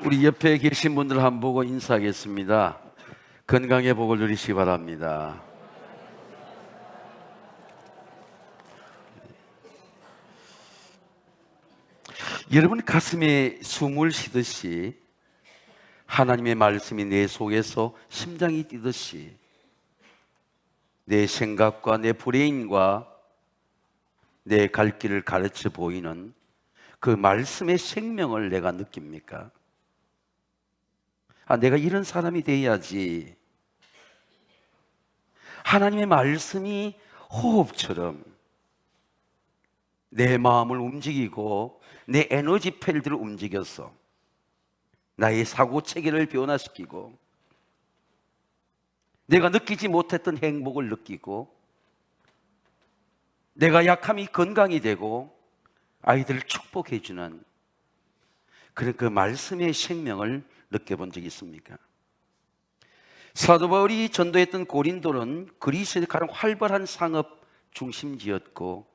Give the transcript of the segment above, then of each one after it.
우리 옆에 계신 분들 한번 보고 인사하겠습니다. 건강의 복을 누리시기 바랍니다. 여러분 가슴에 숨을 쉬듯이 하나님의 말씀이 내 속에서 심장이 뛰듯이 내 생각과 내 브레인과 내 갈 길을 가르쳐 보이는 그 말씀의 생명을 내가 느낍니까? 내가 이런 사람이 돼야지. 하나님의 말씀이 호흡처럼 내 마음을 움직이고 내 에너지 필드를 움직여서 나의 사고 체계를 변화시키고 내가 느끼지 못했던 행복을 느끼고 내가 약함이 건강이 되고 아이들을 축복해주는 그런 그 말씀의 생명을 느껴본 적이 있습니까? 사도 바울이 전도했던 고린도는 그리스의 가장 활발한 상업 중심지였고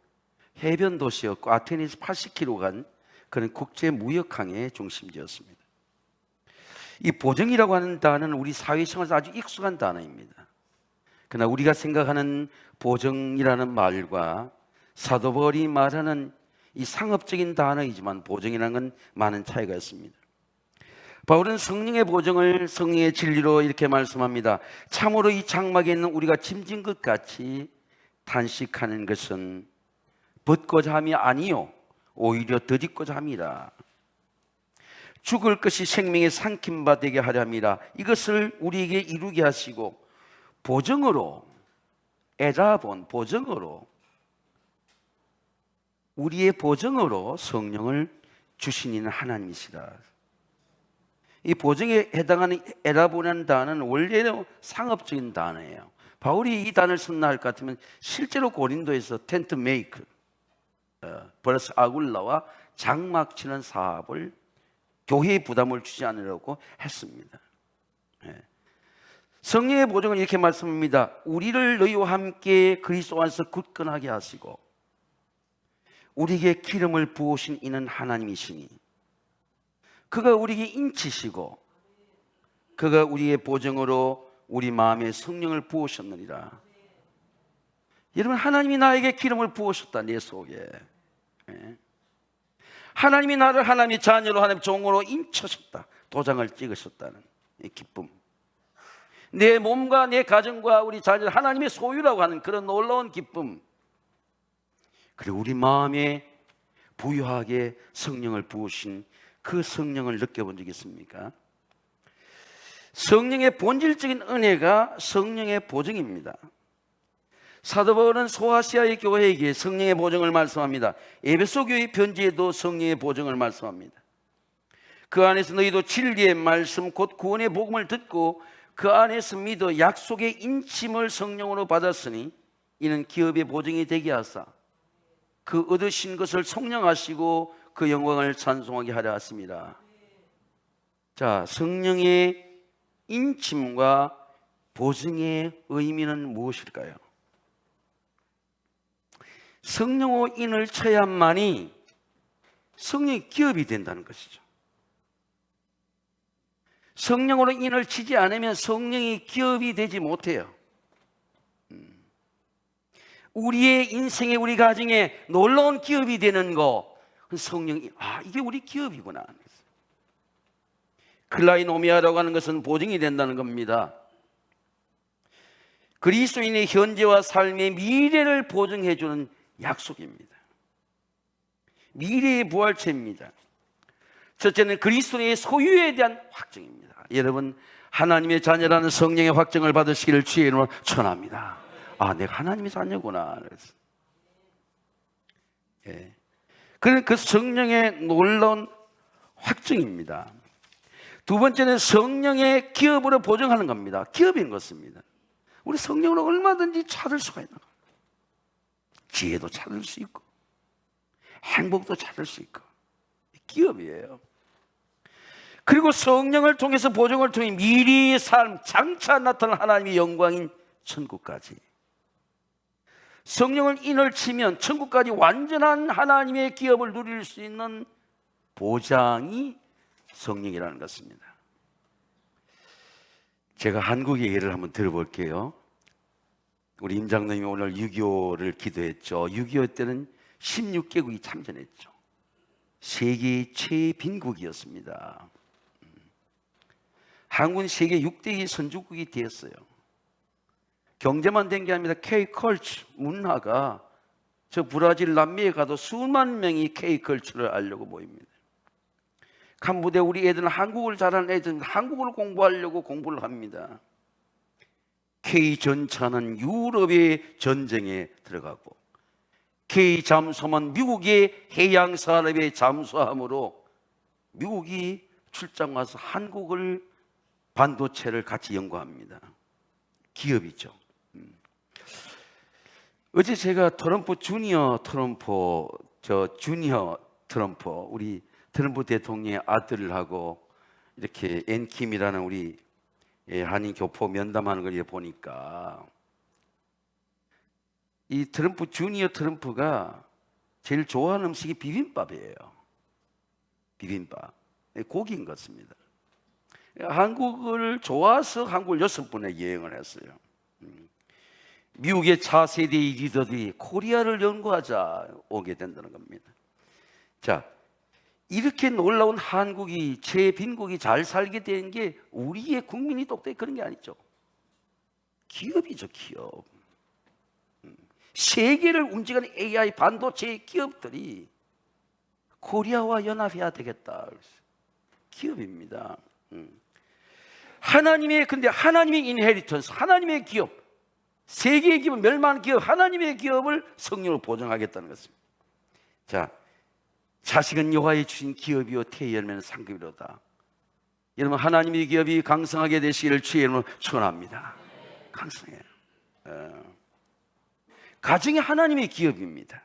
해변 도시였고 아테네에서 80km 간 그런 국제 무역항의 중심지였습니다. 이 보정이라고 하는 단어는 우리 사회생활에서 아주 익숙한 단어입니다. 그러나 우리가 생각하는 보정이라는 말과 사도 바울이 말하는 이 상업적인 단어이지만 보정이라는 건 많은 차이가 있습니다. 바울은 성령의 보정을 성령의 진리로 이렇게 말씀합니다. 참으로 이 장막에 있는 우리가 짐진 것 같이 탄식하는 것은 벗고자 함이 아니요 오히려 더디고자 함이라. 죽을 것이 생명의 삼킴바 되게 하려 함이라. 이것을 우리에게 이루게 하시고 보정으로 에라본 보정으로 우리의 보정으로 성령을 주신 이는 하나님이시라. 이 보정에 해당하는 에라본이라는 단어는 원래는 상업적인 단어예요. 바울이 이 단어를 썼나 할 것 같으면 실제로 고린도에서 텐트 메이크, 버스 아굴라와 장막 치는 사업을 교회에 부담을 주지 않으려고 했습니다. 성령의 보정은 이렇게 말씀합니다. 우리를 너희와 함께 그리스도 안에서 굳건하게 하시고 우리에게 기름을 부으신 이는 하나님이시니 그가 우리에게 인치시고 그가 우리의 보정으로 우리 마음에 성령을 부으셨느니라. 여러분 하나님이 나에게 기름을 부으셨다. 내 속에 하나님이 나를 하나님의 자녀로 하나님의 종으로 인쳐셨다. 도장을 찍으셨다는 이 기쁨, 내 몸과 내 가정과 우리 자녀를 하나님의 소유라고 하는 그런 놀라운 기쁨, 그리고 우리 마음에 부유하게 성령을 부으신 그 성령을 느껴본 적이 있습니까? 성령의 본질적인 은혜가 성령의 보정입니다. 사도 바울은 소아시아의 교회에게 성령의 보정을 말씀합니다. 에베소 교회 편지에도 성령의 보정을 말씀합니다. 그 안에서 너희도 진리의 말씀 곧 구원의 복음을 듣고 그 안에서 믿어 약속의 인침을 성령으로 받았으니 이는 기업의 보정이 되게 하사 그 얻으신 것을 성령하시고 그 영광을 찬송하게 하려 하십니다. 자, 성령의 인침과 보증의 의미는 무엇일까요? 성령으로 인을 쳐야만이 성령의 기업이 된다는 것이죠. 성령으로 인을 치지 않으면 성령이 기업이 되지 못해요. 우리의 인생에 우리 가정에 놀라운 기업이 되는 거 성령이 이게 우리 기업이구나. 클라이노미아라고 하는 것은 보증이 된다는 겁니다. 그리스도인의 현재와 삶의 미래를 보증해 주는 약속입니다. 미래의 부활체입니다. 첫째는 그리스도의 소유에 대한 확정입니다. 여러분 하나님의 자녀라는 성령의 확정을 받으시기를 주의 이름으로 축원합니다. 내가 하나님의 자녀구나. 그런 그 성령의 놀라운 확증입니다. 두 번째는 성령의 기업으로 보증하는 겁니다. 기업인 것입니다. 우리 성령으로 얼마든지 찾을 수가 있는 거예요. 지혜도 찾을 수 있고 행복도 찾을 수 있고 기업이에요. 그리고 성령을 통해서 보증을 통해 미래의 삶, 장차 나타날 하나님의 영광인 천국까지, 성령을 인을 치면 천국까지 완전한 하나님의 기업을 누릴 수 있는 보장이 성령이라는 것입니다. 제가 한국의 예를 한번 들어볼게요. 우리 임 장로님이 오늘 6.25를 기도했죠. 6.25 때는 16개국이 참전했죠. 세계 최빈국이었습니다. 한국은 세계 6대 선주국이 되었어요. 경제만 된 게 아니라 K컬처 문화가 저 브라질 남미에 가도 수만 명이 K컬처를 알려고 모입니다. 간부대 우리 애들은 한국을 잘하는 애들은 한국어를 공부하려고 공부를 합니다. K전차는 유럽의 전쟁에 들어가고 K잠수함은 미국의 해양산업에 잠수함으로 미국이 출장 와서 한국을 반도체를 같이 연구합니다. 기업이죠. 어제 제가 주니어 트럼프 우리 트럼프 대통령의 아들하고 이렇게 앤킴이라는 우리 한인 교포 면담하는 걸 보니까 이 주니어 트럼프가 제일 좋아하는 음식이 비빔밥이에요. 비빔밥. 고기인 것 같습니다. 한국을 좋아서 한국을 6번에 여행을 했어요. 미국의 차세대의 리더들이 코리아를 연구하자 오게 된다는 겁니다. 자, 이렇게 놀라운 한국이 최빈국이 잘 살게 된 게 우리의 국민이 똑똑히 그런 게 아니죠. 기업이죠, 기업. 세계를 움직이는 AI 반도체 기업들이 코리아와 연합해야 되겠다. 기업입니다. 근데 하나님의 인헤리턴스, 하나님의 기업, 세계의 기업, 멸망한 기업, 하나님의 기업을 성령으로 보증하겠다는 것입니다. 자, 자식은 여호와의 주신 기업이요 태의 열매는 상급이로다. 여러분, 하나님의 기업이 강성하게 되시기를 주의 이름으로 축원합니다. 강성해요. 가정이 하나님의 기업입니다.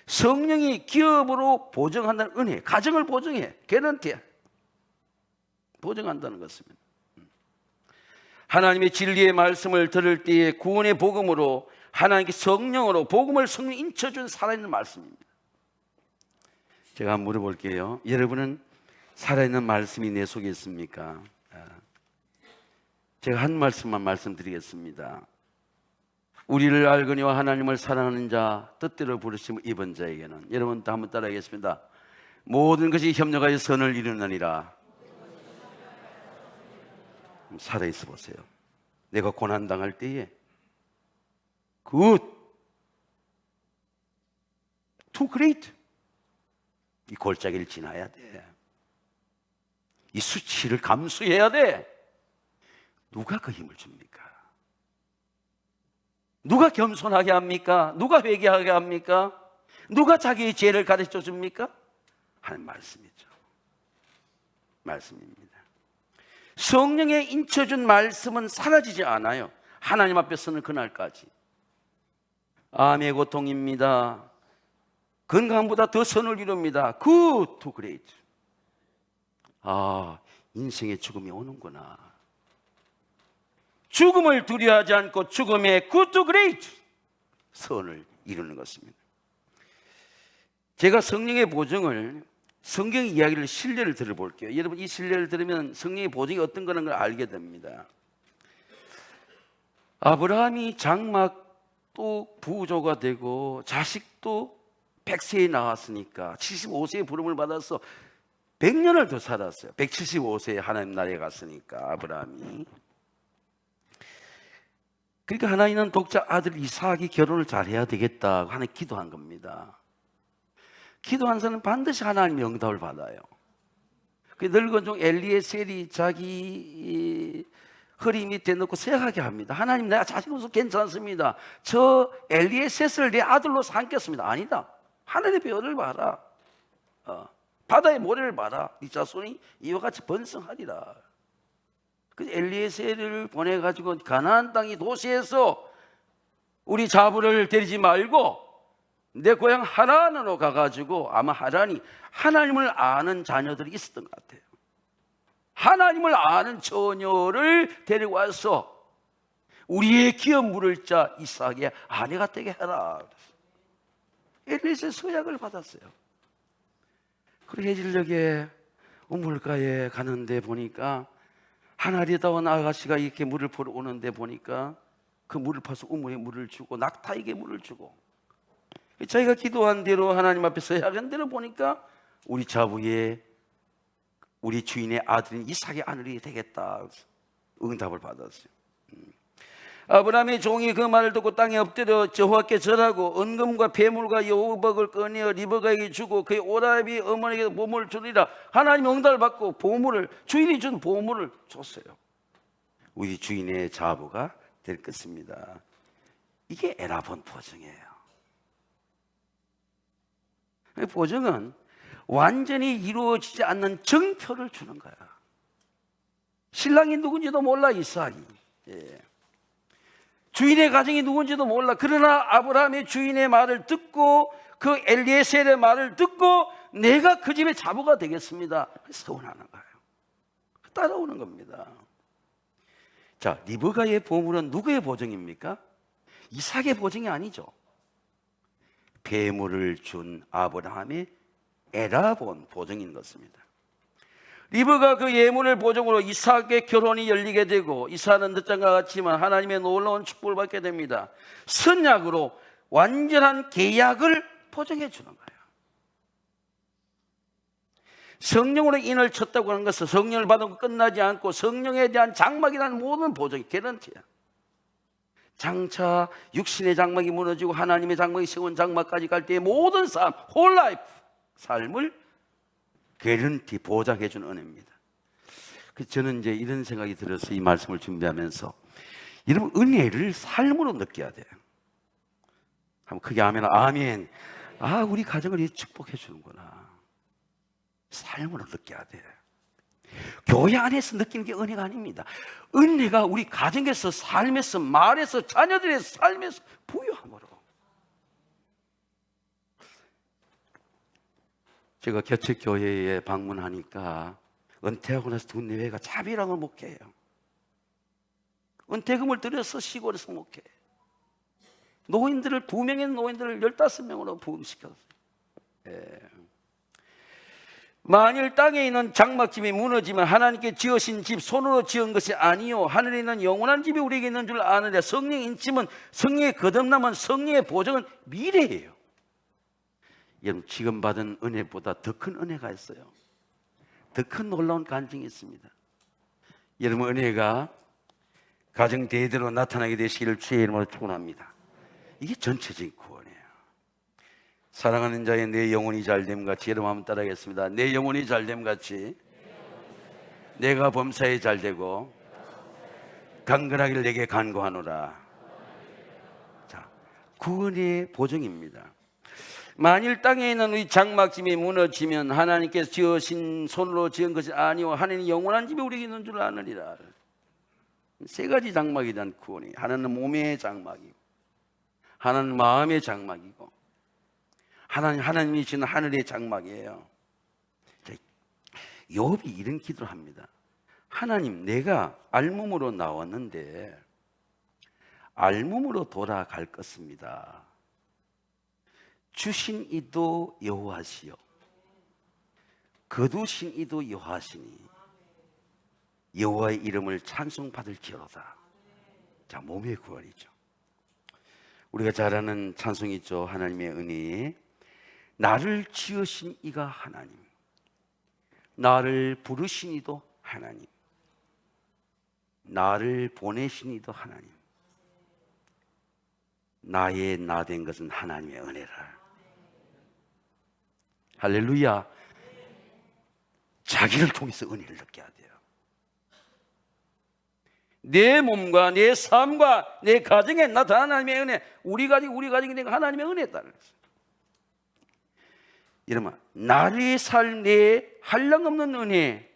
성령이 기업으로 보증한다는 은혜, 가정을 보증해, 개런티해, 보증한다는 것입니다. 하나님의 진리의 말씀을 들을 때에 구원의 복음으로 하나님께 성령으로 복음을 성령 인쳐준 살아있는 말씀입니다. 제가 한번 물어볼게요. 여러분은 살아있는 말씀이 내 속에 있습니까? 제가 한 말씀만 말씀드리겠습니다. 우리를 알거니와 하나님을 사랑하는 자, 뜻대로 부르심을 입은 자에게는, 여러분도 한번 따라하겠습니다. 모든 것이 협력하여 선을 이루느니라. 살아있어 보세요. 내가 고난당할 때에 too great, 이 골짜기를 지나야 돼. 이 수치를 감수해야 돼. 누가 그 힘을 줍니까? 누가 겸손하게 합니까? 누가 회개하게 합니까? 누가 자기의 죄를 가르쳐 줍니까? 하는 말씀이죠. 말씀입니다. 성령의 인쳐준 말씀은 사라지지 않아요. 하나님 앞에 서는 그날까지. 암의 고통입니다. 건강보다 더 선을 이룹니다. Good to great. 인생의 죽음이 오는구나. 죽음을 두려워하지 않고 죽음의 good to great 선을 이루는 것입니다. 제가 성령의 보증을, 성경 이야기를 신뢰를 들어볼게요. 여러분, 이 신뢰를 들으면 성령의 보증이 어떤 거라는 걸 알게 됩니다. 아브라함이 장막도 부조가 되고 자식도 100세에 나왔으니까 75세에 부름을 받아서 100년을 더 살았어요. 175세에 하나님 나라에 갔으니까 아브라함이. 그러니까 하나님은 독자 아들 이삭이 결혼을 잘해야 되겠다 하는 기도한 겁니다. 기도한 사람은 반드시 하나님의 응답을 받아요. 그 늙은 종 엘리에셀이 자기 허리 밑에 넣고 생각하게 합니다. 하나님, 내가 자식 없어서 괜찮습니다. 저 엘리에셀을 내 아들로 삼겠습니다. 아니다. 하늘의 별을 봐라. 바다의 모래를 봐라. 네 자손이 이와 같이 번성하리라. 그 엘리에셀을 보내가지고 가나안 땅이 도시에서 우리 자부를 데리지 말고 내 고향 하란으로 가가지고, 아마 하란이 하나님을 아는 자녀들이 있었던 것 같아요. 하나님을 아는 처녀를 데려와서 우리의 기업 물을 자 이삭의 아내가 되게 해라. 엘리에셀 서약을 받았어요. 그리고 해질녘에 우물가에 가는데 보니까 한 아리따운 아가씨가 이렇게 물을 보러 오는데 보니까 그 물을 파서 우물에 물을 주고 낙타에게 물을 주고, 자기가 기도한 대로 하나님 앞에서 약한 대로 보니까 우리 자부의 우리 주인의 아들인 이삭의 아들이 되겠다 응답을 받았어요. 아브라함의 종이 그 말을 듣고 땅에 엎드려 여호와께 절하고 은금과 배물과 여우박을 꺼내어 리브가에게 주고 그의 오라비 어머니에게 보물을 주리라. 하나님의 응답을 받고 보물을, 주인이 준 보물을 줬어요. 우리 주인의 자부가 될 것입니다. 이게 에라본 보증이에요. 보증은 완전히 이루어지지 않는 증표를 주는 거야. 신랑이 누군지도 몰라, 이삭이. 주인의 가정이 누군지도 몰라. 그러나 아브라함의 주인의 말을 듣고 그 엘리에셀의 말을 듣고 내가 그 집의 자부가 되겠습니다. 서운하는 거예요. 따라오는 겁니다. 자, 리브가의 보물은 누구의 보증입니까? 이삭의 보증이 아니죠. 배물을 준 아브라함의 에라본 보증인 것입니다. 리브가 그 예물을 보증으로 이삭의 결혼이 열리게 되고, 이삭은 늦장과 같지만 하나님의 놀라운 축복을 받게 됩니다. 선약으로 완전한 계약을 보증해 주는 거예요. 성령으로 인을 쳤다고 하는 것은 성령을 받고 끝나지 않고 성령에 대한 장막이라는 모든 보증이 개런티야. 장차 육신의 장막이 무너지고 하나님의 장막이 세운 장막까지 갈 때의 모든 삶, 홀 라이프, 삶을 개런티 보장해 주는 은혜입니다. 저는 이제 이런 생각이 들어서 이 말씀을 준비하면서, 여러분 은혜를 삶으로 느껴야 돼요. 한번 크게 아멘. 아멘. 아, 우리 가정을 이렇게 축복해 주는구나. 삶으로 느껴야 돼요. 교회 안에서 느끼는 게 은혜가 아닙니다. 은혜가 우리 가정에서, 삶에서, 말에서, 자녀들의 삶에서 부유함으로. 제가 개척교회에 방문하니까 은퇴하고 나서 두뇌회가 자비랑을 목회해요. 은퇴금을 들여서 시골에서 목회해요. 노인들을 2명의 노인들을 15명으로 부흥시켰어요. 만일 땅에 있는 장막집이 무너지면 하나님께 지으신 집 손으로 지은 것이 아니요 하늘에 있는 영원한 집이 우리에게 있는 줄 아느냐. 성령의 인침은, 성령의 거듭남은, 성령의 보증은 미래예요. 여러분 지금 받은 은혜보다 더 큰 은혜가 있어요. 더 큰 놀라운 간증이 있습니다. 여러분 은혜가 가정 대대로 나타나게 되시기를 주의 이름으로 축원합니다. 이게 전체적인 구원이에요. 사랑하는 자의 내 영혼이 잘됨 같이, 여러분 한번 따라하겠습니다. 내 영혼이 잘됨 같이 내가 범사에 잘되고 강건하기를 내게 간구하노라. 자, 구원의 보증입니다. 만일 땅에 있는 우리 장막집이 무너지면 하나님께서 지으신 손으로 지은 것이 아니오 하나님 영원한 집이 우리에게 있는 줄 아느니라. 세 가지 장막에 대한 구원이, 하나는 몸의 장막이고, 하나는 마음의 장막이고, 하나님이 주는 하늘의 장막이에요. 욥이 이런 기도를 합니다. 하나님, 내가 알몸으로 나왔는데 알몸으로 돌아갈 것입니다. 주신 이도 여호와시요 거두신 이도 여호와시니 여호와의 이름을 찬송받을지어다. 자, 몸의 구원이죠. 우리가 잘 아는 찬송이 있죠. 하나님의 은혜. 나를 지으신 이가 하나님, 나를 부르신 이도 하나님, 나를 보내신 이도 하나님, 나의 나 된 것은 하나님의 은혜라. 할렐루야. 자기를 통해서 은혜를 느껴야 돼요. 내 몸과 내 삶과 내 가정에 나타난 하나님의 은혜, 우리 가정이 내가 하나님의 은혜에 따라. 여러분, 나의 삶에 한량없는 은혜,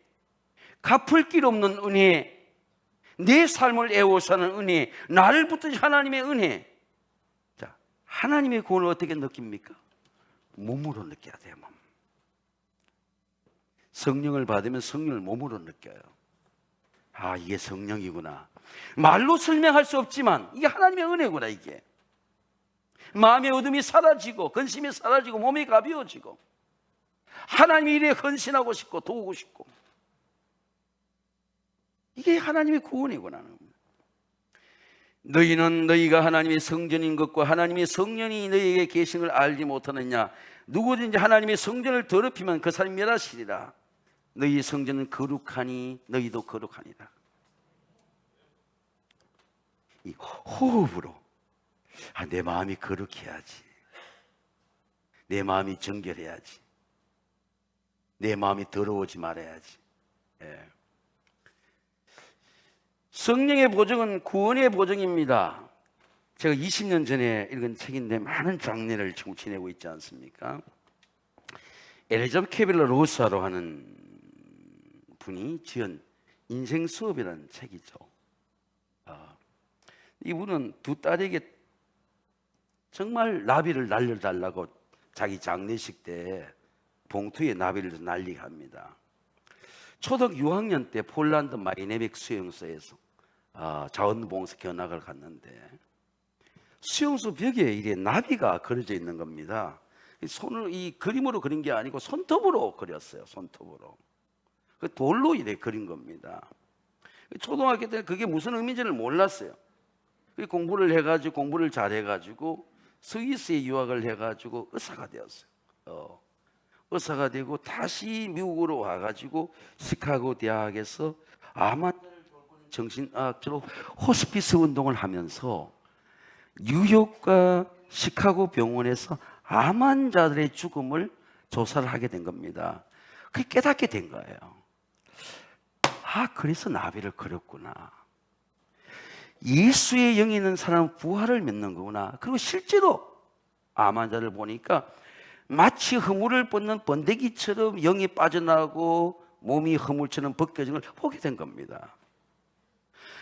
갚을 길 없는 은혜, 내 삶을 애워사는 은혜, 나를 붙드신 하나님의 은혜. 자, 하나님의 구원을 어떻게 느낍니까? 몸으로 느껴야 돼요. 몸. 성령을 받으면 성령을 몸으로 느껴요. 아, 이게 성령이구나. 말로 설명할 수 없지만 이게 하나님의 은혜구나. 이게 마음의 어둠이 사라지고 근심이 사라지고 몸이 가벼워지고 하나님의 일에 헌신하고 싶고 도우고 싶고, 이게 하나님의 구원의 권한입니다. 너희는 너희가 하나님의 성전인 것과 하나님의 성령이 너희에게 계신 걸 알지 못하느냐. 누구든지 하나님의 성전을 더럽히면 그 사람이 멸하시리라. 너희 성전은 거룩하니 너희도 거룩하니라. 이 호흡으로 내 마음이 거룩해야지, 내 마음이 정결해야지, 내 마음이 더러워지 말아야지. 성령의 보증은 구원의 보증입니다. 제가 20년 전에 읽은 책인데 많은 장례를 지금 지내고 있지 않습니까? 엘리자베트 캐빌러 로사로 하는 분이 지은 인생 수업이라는 책이죠. 이분은 두 딸에게 정말 나비를 날려달라고 자기 장례식 때 봉투에 나비를 날리게 합니다. 초등 6학년 때 폴란드 마이네벡 수용소에서 자원봉사 견학을 갔는데 수용소 벽에 이게 나비가 그려져 있는 겁니다. 손을 이 그림으로 그린 게 아니고 손톱으로 그렸어요. 손톱으로. 그 돌로 이래 그린 겁니다. 초등학교 때 그게 무슨 의미인지를 몰랐어요. 공부를 해가지고 공부를 잘해가지고 스위스에 유학을 해가지고 의사가 되었어요. 의사가 되고 다시 미국으로 와가지고 시카고 대학에서 암 환자를 돌보는 정신학적으로 호스피스 운동을 하면서 뉴욕과 시카고 병원에서 암 환자들의 죽음을 조사를 하게 된 겁니다. 그게 깨닫게 된 거예요. 그래서 나비를 그렸구나. 예수의 영이 있는 사람은 부활을 믿는 거구나. 그리고 실제로 암 환자를 보니까 마치 허물을 벗는 번데기처럼 영이 빠져나가고 몸이 허물처럼 벗겨진 걸 보게 된 겁니다.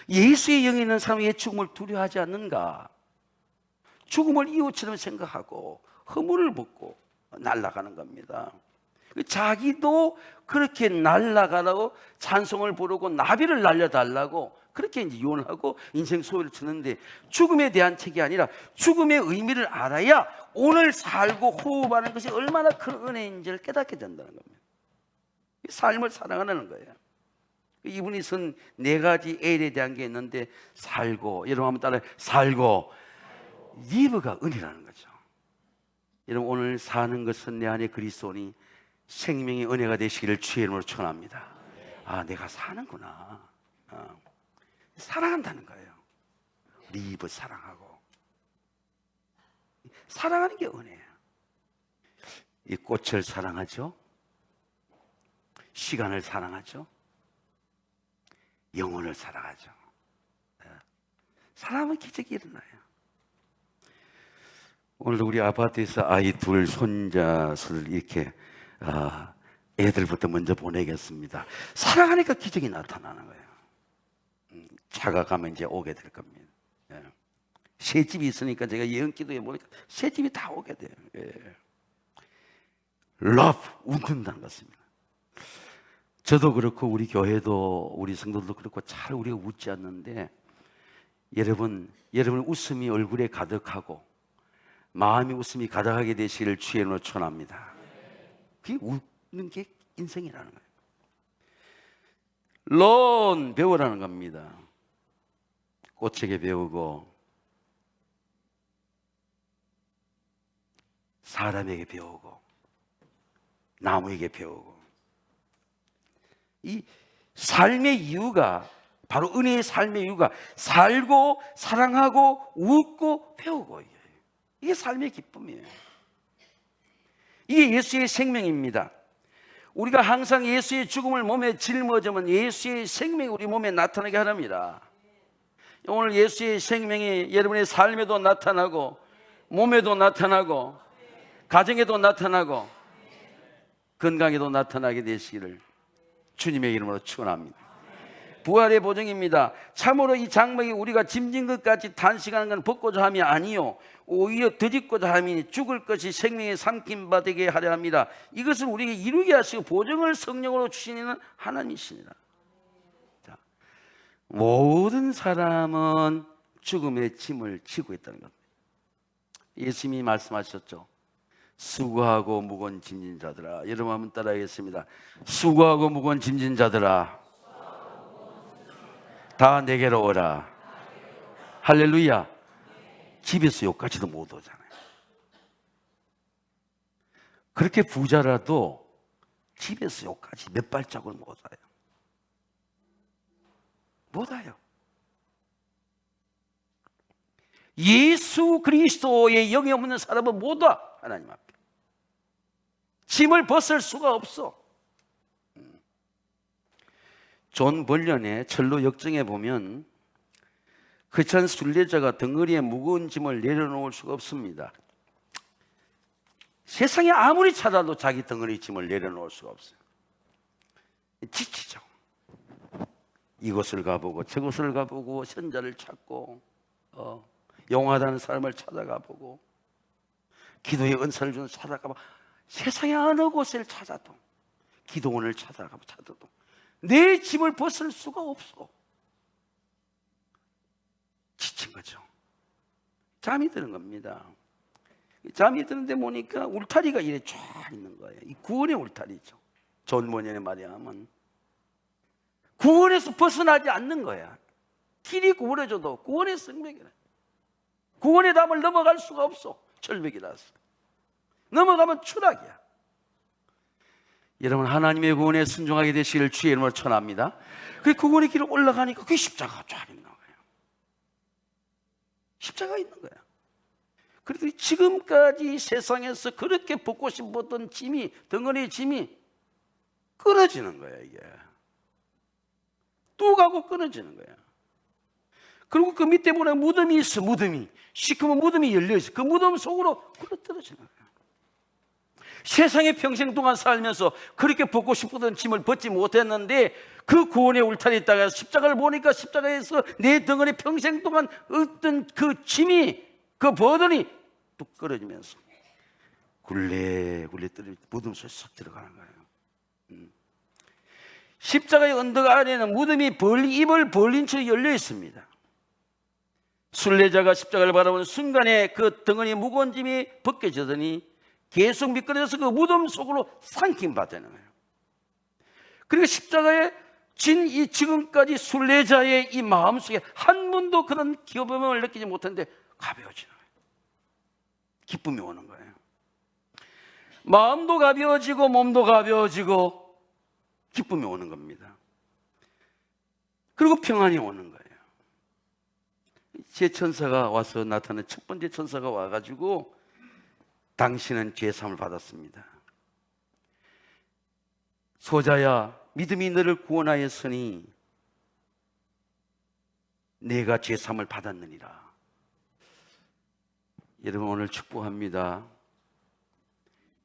예수의 영이 있는 사람은 왜 죽음을 두려워하지 않는가? 죽음을 이웃처럼 생각하고 허물을 벗고 날아가는 겁니다. 자기도 그렇게 날아가라고 찬송을 부르고 나비를 날려달라고 그렇게 이제 이혼하고 인생 소리를 듣는데, 죽음에 대한 책이 아니라 죽음의 의미를 알아야 오늘 살고 호흡하는 것이 얼마나 큰 은혜인지를 깨닫게 된다는 겁니다. 삶을 살아가는 거예요. 이분이 쓴 4가지 L에 대한 게 있는데, 살고, 여러분 한번 따라해. 살고, 리브가 은혜라는 거죠. 여러분 오늘 사는 것은 내 안에 그리스도니 생명의 은혜가 되시기를 주의 이름으로 축원합니다. 내가 사는구나. 사랑한다는 거예요. 리브, 사랑하고. 사랑하는 게 은혜예요. 이 꽃을 사랑하죠. 시간을 사랑하죠. 영혼을 사랑하죠. 사랑하면 기적이 일어나요. 오늘도 우리 아파트에서 아이 둘 손자를 이렇게 애들부터 먼저 보내겠습니다. 사랑하니까 기적이 나타나는 거예요. 차가 가면 이제 오게 될 겁니다. 새 집이 있으니까 제가 예언기도해 보니까 새 집이 다 오게 돼요. 러브, 웃는다는 것입니다. 저도 그렇고 우리 교회도 우리 성도들도 그렇고 잘 우리가 웃지 않는데, 여러분 웃음이 얼굴에 가득하고 마음이 웃음이 가득하게 되시기를 주의 이름으로 축원합니다. 그게 웃는 게 인생이라는 거예요. 런, 배우라는 겁니다. 꽃에게 배우고 사람에게 배우고 나무에게 배우고. 이 삶의 이유가, 바로 은혜의 삶의 이유가 살고 사랑하고 웃고 배우고, 이게 삶의 기쁨이에요. 이게 예수의 생명입니다. 우리가 항상 예수의 죽음을 몸에 짊어지면 예수의 생명이 우리 몸에 나타나게 하랍니다. 오늘 예수의 생명이 여러분의 삶에도 나타나고 몸에도 나타나고 가정에도 나타나고 건강에도 나타나게 되시기를 주님의 이름으로 축원합니다. 부활의 보증입니다. 참으로 이 장막이 우리가 짐진 것까지 단식하는 건 벗고자 함이 아니요 오히려 더 짓고자 함이니 죽을 것이 생명의 삼킴 바 되게 하려 합니다. 이것을 우리에게 이루게 하시고 보증을 성령으로 주시는 하나님이시니라. 자, 모든 사람은 죽음의 짐을 지고 있다는 겁니다. 예수님이 말씀하셨죠. 수고하고 무거운 짐진 자들아. 여러분 한번 따라하겠습니다. 수고하고 무거운 짐진 자들아, 다 내게로 오라. 할렐루야. 집에서 여기까지도 못 오잖아요. 그렇게 부자라도 집에서 여기까지 몇 발짝을 못 와요. 못 와요. 예수 그리스도의 영이 없는 사람은 못 와. 하나님 앞에 짐을 벗을 수가 없어. 존 번련의 철로 역정에 보면 크리스찬 순례자가 덩어리에 무거운 짐을 내려놓을 수가 없습니다. 세상에 아무리 찾아도 자기 덩어리 짐을 내려놓을 수가 없어요. 지치죠. 이곳을 가보고 저곳을 가보고 선자를 찾고 용하다는 사람을 찾아가 보고 기도의 은사를 주는 찾아가고, 세상의 어느 곳을 찾아도, 기도원을 찾아가고 찾아도 내 짐을 벗을 수가 없어. 지친 거죠. 잠이 드는 겁니다. 잠이 드는데 보니까 울타리가 이래 쫙 있는 거예요. 이 구원의 울타리죠. 존 번연의 말에 하면 구원에서 벗어나지 않는 거야. 길이 구원해줘도 구원의 성벽이라. 구원의 담을 넘어갈 수가 없어. 절벽이라서 넘어가면 추락이야. 여러분, 하나님의 구원에 순종하게 되시기를 주의 이름으로 축원합니다. 그 구원의 길을 올라가니까 그 십자가가 쫙 있는 거예요. 십자가가 있는 거야. 그래도 지금까지 세상에서 그렇게 벗고 싶었던 짐이, 덩어리의 짐이 끊어지는 거야. 이게 뚝 하고 끊어지는 거야. 그리고 그 밑에 보면 무덤이 있어. 무덤이 시커먼 무덤이 열려있어. 그 무덤 속으로 굴러떨어지는 거야. 세상에 평생 동안 살면서 그렇게 벗고 싶었던 짐을 벗지 못했는데 그 구원의 울타리에 있다가 십자가를 보니까 십자가에서 내 덩어리 평생 동안 어떤 그 짐이, 그 버든이 뚝 끊어지면서 굴레굴레 떨어져 무덤 속에 쏙 들어가는 거예요. 십자가의 언덕 안에는 무덤이 입을 벌린 채 열려 있습니다. 순례자가 십자가를 바라보는 순간에 그 덩어리 무거운 짐이 벗겨지더니 계속 미끄러져서 그 무덤 속으로 삼킴받는 거예요. 그리고 십자가에 진 이 지금까지 순례자의 이 마음속에 한 번도 그런 기쁨을 느끼지 못했는데 가벼워지는 거예요. 기쁨이 오는 거예요. 마음도 가벼워지고 몸도 가벼워지고 기쁨이 오는 겁니다. 그리고 평안이 오는 거예요. 제 천사가 와서 나타난 첫 번째 천사가 와가지고 당신은 죄사함을 받았습니다. 소자야, 믿음이 너를 구원하였으니 내가 죄사함을 받았느니라. 여러분, 오늘 축복합니다.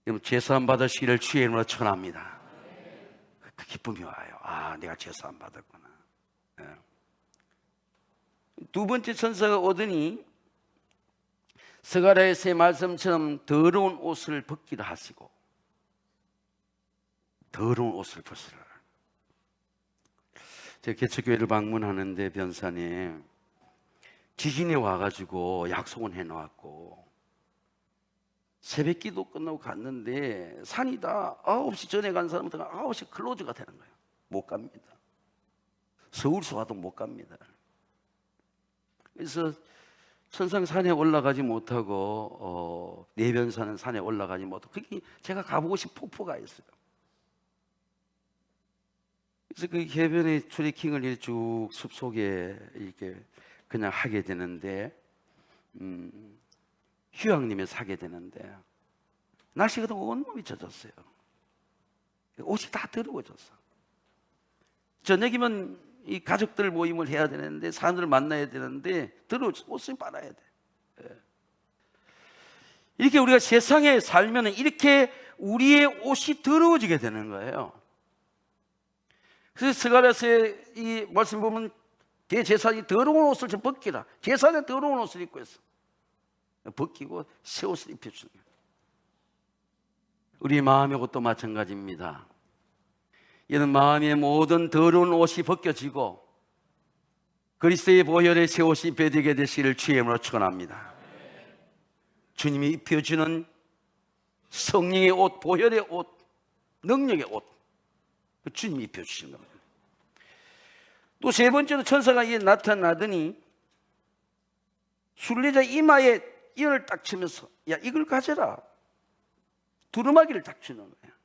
여러분, 죄사함 받으시기를 주의 이름으로 축원합니다. 그 기쁨이 와요. 아, 내가 죄사함 받았구나. 두 번째 천사가 오더니 스가랴의 말씀처럼 더러운 옷을 벗기라 하시고, 더러운 옷을 벗으라. 제가 개척교회를 방문하는데 변산에 지진이 와가지고 약속은 해놓았고 새벽기도 끝나고 갔는데 산이 다 9시 전에 간 사람부터 9시 클로즈가 되는 거예요. 못 갑니다. 서울서 와도 못 갑니다. 그래서 천상산에 올라가지 못하고 내변산은 산에 올라가지 못하고, 거기 제가 가보고 싶은 폭포가 있어요. 그래서 그 해변에 트레킹을 이렇게 쭉 숲속에 이렇게 그냥 하게 되는데 휴양림에서 하게 되는데 날씨가 너무 온몸이 젖었어요. 옷이 다 더러워졌어. 저녁이면 이 가족들 모임을 해야 되는데 사람들을 만나야 되는데 더러워서 옷을 빨아야 돼. 이렇게 우리가 세상에 살면 이렇게 우리의 옷이 더러워지게 되는 거예요. 그래서 스가랴서의 이 말씀 보면 대제사장이 더러운 옷을 좀 벗기라. 제사장이 더러운 옷을 입고 있어. 벗기고 새 옷을 입혀주는 거예요. 우리 마음의 것도 마찬가지입니다. 이런 마음의 모든 더러운 옷이 벗겨지고 그리스도의 보혈의 새 옷이 입혀지게 되시기를 주의 이름으로 축원합니다. 주님이 입혀주는 성령의 옷, 보혈의 옷, 능력의 옷, 주님이 입혀주시는 겁니다. 또 세 번째로 천사가 이에 나타나더니 순례자 이마에 이를 딱 치면서 야, 이걸 가져라. 두루마기를 딱 주는 거예요.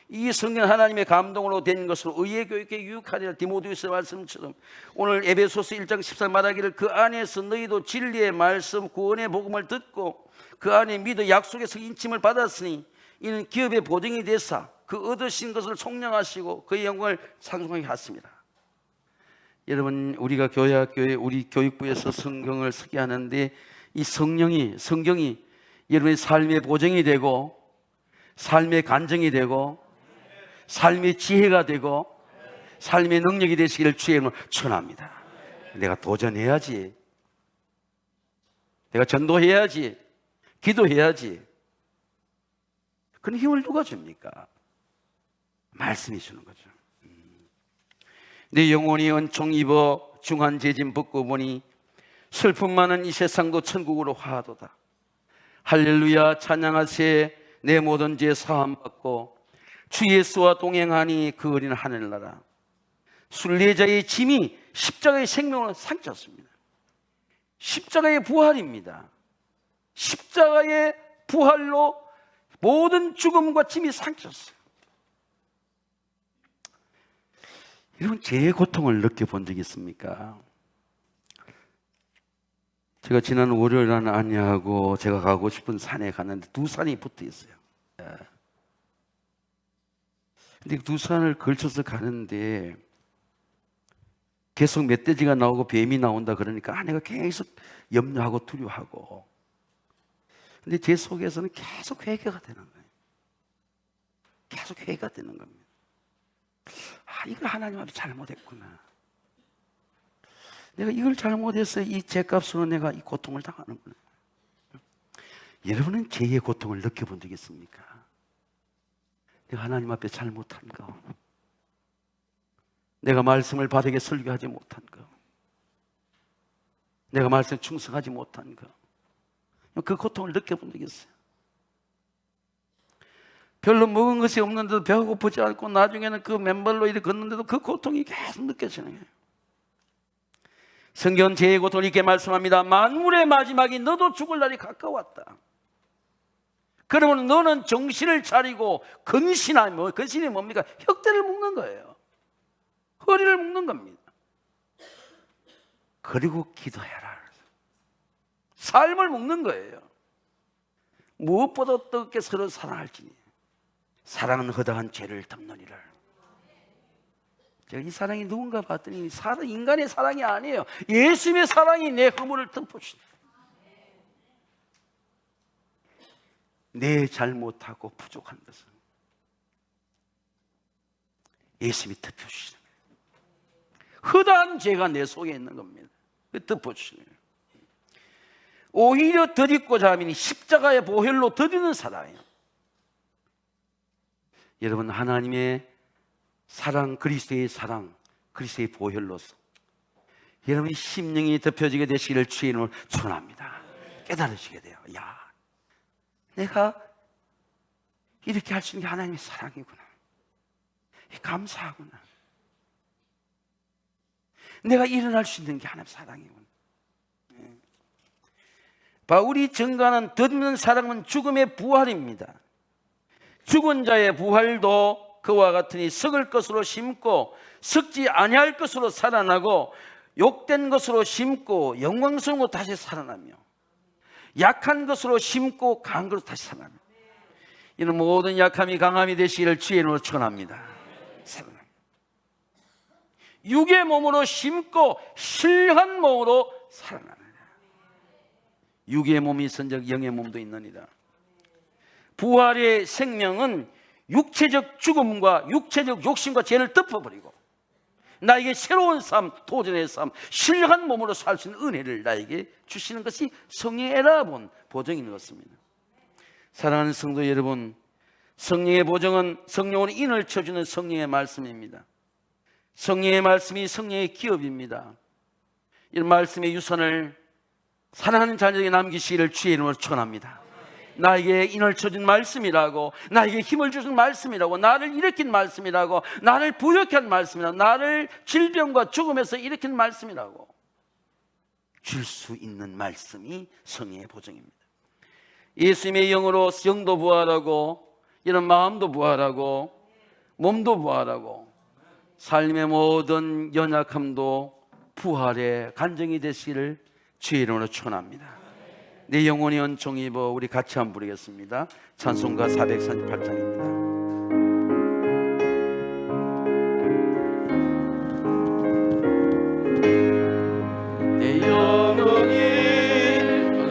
이 성경 하나님의 감동으로 된 것으로 의의 교육에 유익하리라. 디모데후서 말씀처럼 오늘 에베소서 1장 14절 말하기를 그 안에서 너희도 진리의 말씀 구원의 복음을 듣고 그 안에 믿어 약속에서 인침을 받았으니 이는 기업의 보증이 되사 그 얻으신 것을 속량하시고 그의 영광을 상속하게 하십니다. 여러분, 우리가 교회학교에 우리 교육부에서 성경을 쓰게 하는데 이 성경이 여러분의 삶의 보증이 되고 삶의 간증이 되고 삶의 지혜가 되고 삶의 능력이 되시기를 주의 이름으로 축원합니다. 내가 도전해야지, 내가 전도해야지, 기도해야지. 그런 힘을 누가 줍니까? 말씀이 주는 거죠. 내 영혼이 은총 입어 중한 재짐 벗고 보니 슬픔 많은 이 세상도 천국으로 화하도다. 할렐루야 찬양하세. 내 모든 죄 사함 받고 주 예수와 동행하니 그 어린 하늘나라. 순례자의 짐이 십자가의 생명을 상쳤습니다. 십자가의 부활입니다. 십자가의 부활로 모든 죽음과 짐이 상쳤어요. 여러분, 죄의 고통을 느껴본 적 있습니까? 제가 지난 월요일 날 아내하고 제가 가고 싶은 산에 갔는데 두 산이 붙어 있어요. 근데 두 산을 걸쳐서 가는데 계속 멧돼지가 나오고 뱀이 나온다 그러니까 아내가 계속 염려하고 두려워하고, 근데 제 속에서는 계속 회개가 되는 거예요. 계속 회개가 되는 겁니다. 아, 이걸 하나님 앞에 잘못했구나. 내가 이걸 잘못해서 이 죄값으로 내가 이 고통을 당하는구나. 여러분은 죄의 고통을 느껴본 적 있습니까? 내가 하나님 앞에 잘못한 거, 내가 말씀을 바르게 설교하지 못한 거, 내가 말씀에 충성하지 못한 거, 그 고통을 느껴본 적 있어요. 별로 먹은 것이 없는데도 배가 고프지 않고 나중에는 그 맨발로 이렇게 걷는데도 그 고통이 계속 느껴지는 거예요. 성경 죄의 고통을 이렇게 말씀합니다. 만물의 마지막이 너도 죽을 날이 가까웠다. 그러면 너는 정신을 차리고 근신하며, 근신이 뭡니까? 혁대를 묶는 거예요. 허리를 묶는 겁니다. 그리고 기도해라. 삶을 묶는 거예요. 무엇보다 뜨겁게 서로 사랑할지니 사랑은 허다한 죄를 덮느니라. 제가 이 사랑이 누군가 봤더니 인간의 사랑이 아니에요. 예수님의 사랑이 내 허물을 덮으시네. 내 잘못하고 부족한 것은 예수님이 덮어주시는 거예요. 허다한 죄가 내 속에 있는 겁니다. 덮어주시는 거예요. 오히려 덧입고자 하니 십자가의 보혈로 덧입는 사랑이에요. 여러분, 하나님의 사랑, 그리스도의 사랑, 그리스도의 보혈로서 여러분의 심령이 덮여지게 되시기를 주의 이름으로 축원합니다. 깨달으시게 돼요. 야, 내가 이렇게 할 수 있는 게 하나님의 사랑이구나. 감사하구나. 내가 일어날 수 있는 게 하나님의 사랑이구나. 바울이 증거하는 덧입는 사랑은 죽음의 부활입니다. 죽은 자의 부활도 그와 같으니 썩을 것으로 심고 썩지 아니할 것으로 살아나고 욕된 것으로 심고 영광스러운 것 다시 살아나며 약한 것으로 심고 강한 것으로 다시 살아나며 이는 모든 약함이 강함이 되시기를 주의 이름으로 축원합니다. 육의 몸으로 심고 실한 몸으로 살아나느라. 육의 몸이 있은즉 영의 몸도 있느니라. 부활의 생명은 육체적 죽음과 육체적 욕심과 죄를 덮어버리고 나에게 새로운 삶, 도전의 삶, 신령한 몸으로 살 수 있는 은혜를 나에게 주시는 것이 성령의 에라본 보증인 것입니다. 사랑하는 성도 여러분, 성령의 보증은 성령으로 인을 쳐주는 성령의 말씀입니다. 성령의 말씀이 성령의 기업입니다. 이런 말씀의 유산을 사랑하는 자녀에게 남기시기를 주의 이름으로 축원합니다. 나에게 인을 쳐준 말씀이라고, 나에게 힘을 주신 말씀이라고, 나를 일으킨 말씀이라고, 나를 부욕케 한 말씀이라고, 나를 질병과 죽음에서 일으킨 말씀이라고 줄 수 있는 말씀이 성령의 보증입니다. 예수님의 영으로 영도 부활하고, 이런 마음도 부활하고, 몸도 부활하고, 삶의 모든 연약함도 부활의 간증이 되시기를 주의 이름으로 축원합니다. 내 영혼이 은총 입어. 우리 같이 한번 부르겠습니다. 찬송가 438장입니다. 내 영혼이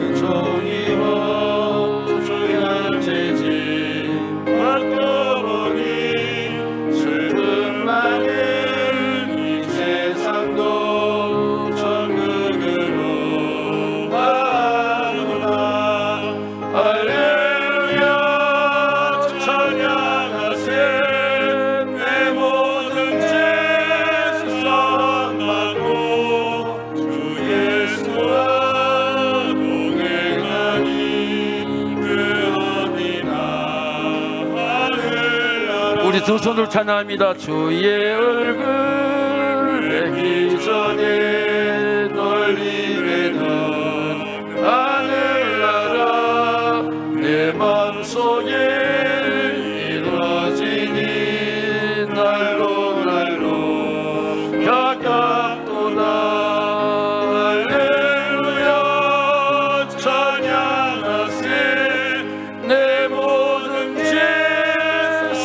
은총 입어 주의 재지 바꿔보니 슬픔 많은 이 세상도 천국으로 할렐루야 찬양하세. 내 모든 죄 씻어받고 주 예수와 동행하니 그 어디나 하늘나라. 우리 두 손을 찬양합니다. 주의 얼굴 뵙기 전에 널리는 하늘나라 내 맘속에 이루어지니 날로 날로 가깝도다. 할렐루야 찬양하세. 내 모든 죄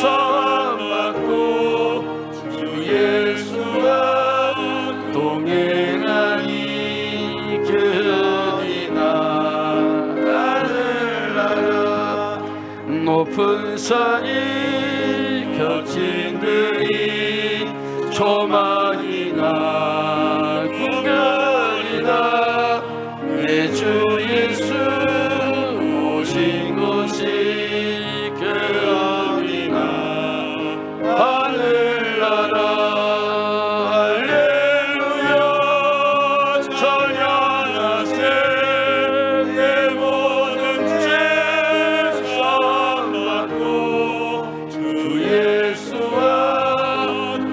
사함받고 주 예수와 동행하니 그 어디나 높은 산이 겹친 들이 조망이나 구별이나 내 주 예수 오신 곳이 그 어디나 하늘나라. 할렐루야 찬양하세. 내 모든 죄 사함받고 주 예수와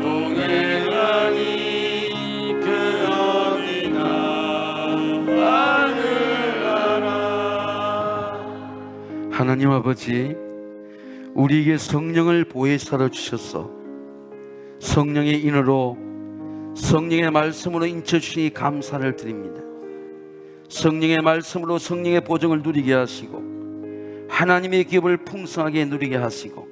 동행하니 그 어디나 하늘나라. 하나님 아버지, 우리에게 성령을 보혜사로 주셔서 성령의 인으로 성령의 말씀으로 인쳐주시니 감사를 드립니다. 성령의 말씀으로 성령의 보증을 누리게 하시고 하나님의 기업을 풍성하게 누리게 하시고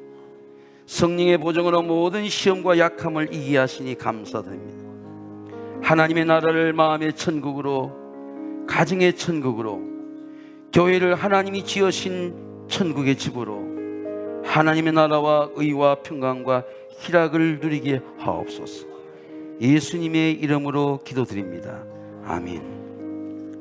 성령의 보증으로 모든 시험과 약함을 이기게 하시니 감사드립니다. 하나님의 나라를 마음의 천국으로, 가정의 천국으로, 교회를 하나님이 지으신 천국의 집으로 하나님의 나라와 의와 평강과 희락을 누리게 하옵소서. 예수님의 이름으로 기도드립니다. 아멘.